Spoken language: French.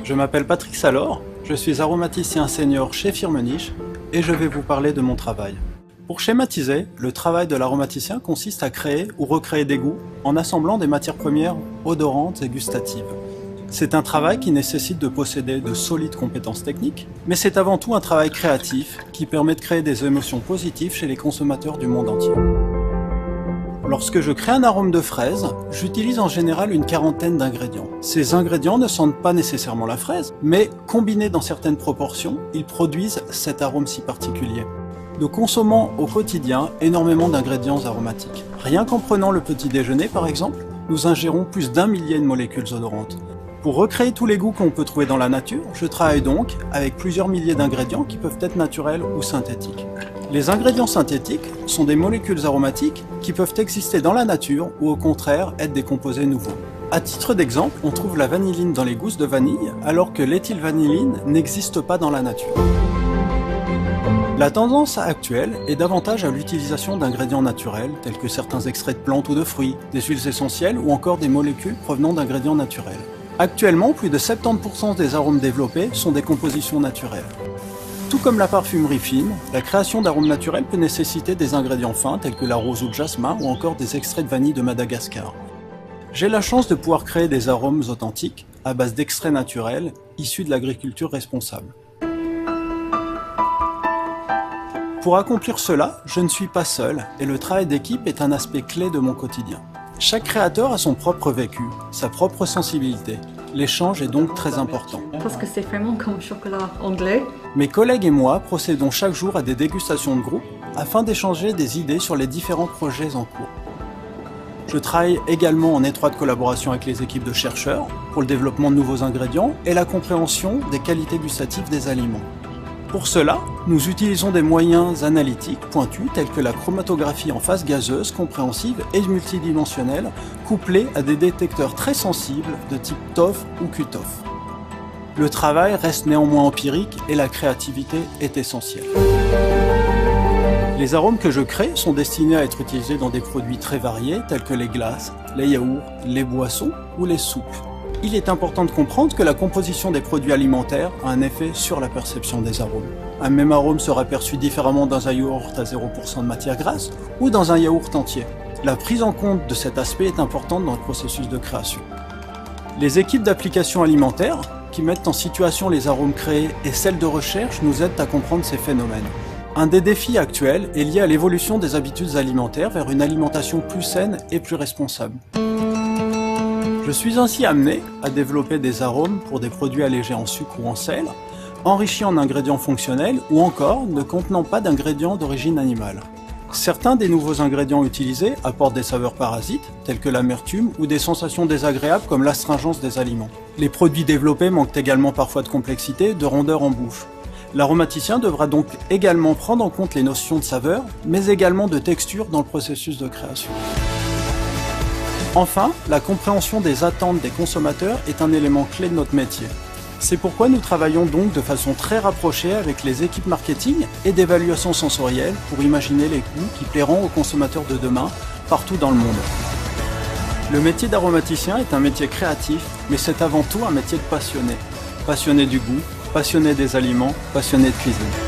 Je m'appelle Patrick Salor, je suis aromaticien senior chez Firmenich et je vais vous parler de mon travail. Pour schématiser, le travail de l'aromaticien consiste à créer ou recréer des goûts en assemblant des matières premières odorantes et gustatives. C'est un travail qui nécessite de posséder de solides compétences techniques, mais c'est avant tout un travail créatif qui permet de créer des émotions positives chez les consommateurs du monde entier. Lorsque je crée un arôme de fraise, j'utilise en général une quarantaine d'ingrédients. Ces ingrédients ne sentent pas nécessairement la fraise, mais combinés dans certaines proportions, ils produisent cet arôme si particulier. Nous consommons au quotidien énormément d'ingrédients aromatiques. Rien qu'en prenant le petit déjeuner par exemple, nous ingérons plus d'1 millier de molécules odorantes. Pour recréer tous les goûts qu'on peut trouver dans la nature, je travaille donc avec plusieurs milliers d'ingrédients qui peuvent être naturels ou synthétiques. Les ingrédients synthétiques sont des molécules aromatiques qui peuvent exister dans la nature ou au contraire être des composés nouveaux. À titre d'exemple, on trouve la vanilline dans les gousses de vanille alors que l'éthylvanilline n'existe pas dans la nature. La tendance actuelle est davantage à l'utilisation d'ingrédients naturels tels que certains extraits de plantes ou de fruits, des huiles essentielles ou encore des molécules provenant d'ingrédients naturels. Actuellement, plus de 70% des arômes développés sont des compositions naturelles. Tout comme la parfumerie fine, la création d'arômes naturels peut nécessiter des ingrédients fins tels que la rose ou le jasmin ou encore des extraits de vanille de Madagascar. J'ai la chance de pouvoir créer des arômes authentiques à base d'extraits naturels issus de l'agriculture responsable. Pour accomplir cela, je ne suis pas seul et le travail d'équipe est un aspect clé de mon quotidien. Chaque créateur a son propre vécu, sa propre sensibilité. L'échange est donc très important. Parce que c'est vraiment comme chocolat anglais. Mes collègues et moi procédons chaque jour à des dégustations de groupe afin d'échanger des idées sur les différents projets en cours. Je travaille également en étroite collaboration avec les équipes de chercheurs pour le développement de nouveaux ingrédients et la compréhension des qualités gustatives des aliments. Pour cela, nous utilisons des moyens analytiques pointus tels que la chromatographie en phase gazeuse, compréhensive et multidimensionnelle, couplée à des détecteurs très sensibles de type TOF ou QTOF. Le travail reste néanmoins empirique et la créativité est essentielle. Les arômes que je crée sont destinés à être utilisés dans des produits très variés tels que les glaces, les yaourts, les boissons ou les soupes. Il est important de comprendre que la composition des produits alimentaires a un effet sur la perception des arômes. Un même arôme sera perçu différemment dans un yaourt à 0% de matière grasse ou dans un yaourt entier. La prise en compte de cet aspect est importante dans le processus de création. Les équipes d'application alimentaire, qui mettent en situation les arômes créés, et celles de recherche nous aident à comprendre ces phénomènes. Un des défis actuels est lié à l'évolution des habitudes alimentaires vers une alimentation plus saine et plus responsable. Je suis ainsi amené à développer des arômes pour des produits allégés en sucre ou en sel, enrichis en ingrédients fonctionnels ou encore ne contenant pas d'ingrédients d'origine animale. Certains des nouveaux ingrédients utilisés apportent des saveurs parasites, telles que l'amertume, ou des sensations désagréables comme l'astringence des aliments. Les produits développés manquent également parfois de complexité, de rondeur en bouche. L'aromaticien devra donc également prendre en compte les notions de saveur, mais également de texture dans le processus de création. Enfin, la compréhension des attentes des consommateurs est un élément clé de notre métier. C'est pourquoi nous travaillons donc de façon très rapprochée avec les équipes marketing et d'évaluation sensorielle pour imaginer les goûts qui plairont aux consommateurs de demain partout dans le monde. Le métier d'aromaticien est un métier créatif, mais c'est avant tout un métier de passionné. Passionné du goût, passionné des aliments, passionné de cuisine.